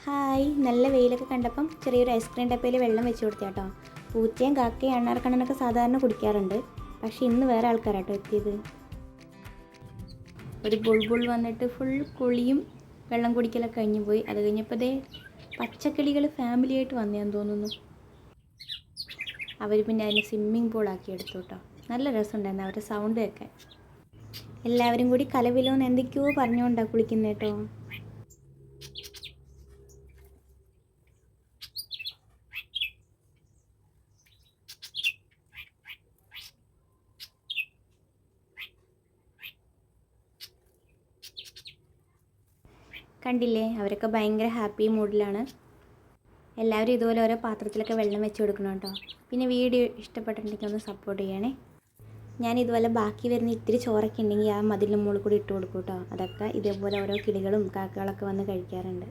Hi, നല്ല വെയിലൊക്കെ കണ്ടപ്പം ചെറിയൊരു ഐസ്ക്രീം ഡപ്പയിൽ വെള്ളം വെച്ച് കൊടുത്താട്ടോ. പൂച്ചയും കാക്കയും അണ്ണാർക്കണ്ണനൊക്കെ സാധാരണ കുടിക്കാറുണ്ട്, പക്ഷെ ഇന്ന് വേറെ ആൾക്കാരാട്ടോ എത്തിയത്. ഒരു ബുൾബുൾ വന്നിട്ട് ഫുൾ കുളിയും വെള്ളം കുടിക്കലൊക്കെ കഴിഞ്ഞു പോയി. അത് കഴിഞ്ഞപ്പോൾ ദേ പച്ചക്കിളികൾ ഫാമിലിയായിട്ട് വന്നേന്ന് തോന്നുന്നു. അവർ പിന്നെ അതിന് സ്വിമ്മിങ് പൂളാക്കി എടുത്തു കേട്ടോ. നല്ല രസമുണ്ടായിരുന്നു അവരുടെ സൗണ്ട് കേൾക്കാൻ. എല്ലാവരും കൂടി കലവിലോന്ന് എന്തൊക്കെയോ പറഞ്ഞുകൊണ്ടാണ് കുളിക്കുന്നത് കേട്ടോ. കണ്ടില്ലേ, അവരൊക്കെ ഭയങ്കര ഹാപ്പി മൂഡിലാണ്. എല്ലാവരും ഇതുപോലെ ഓരോ പാത്രത്തിലൊക്കെ വെള്ളം വെച്ച് കൊടുക്കണം കേട്ടോ. പിന്നെ വീഡിയോ ഇഷ്ടപ്പെട്ടിട്ടുണ്ടെങ്കിൽ ഒന്ന് സപ്പോർട്ട് ചെയ്യണേ. ഞാൻ ഇതുപോലെ ബാക്കി വരുന്ന ഇത്തിരി ചോറൊക്കെ ഉണ്ടെങ്കിൽ ആ മതിലിന് മുകളിൽ കൂടി ഇട്ട് കൊടുക്കും കേട്ടോ. അതൊക്കെ ഇതേപോലെ ഓരോ കിളികളും കാക്കകളൊക്കെ വന്ന് കഴിക്കാറുണ്ട്.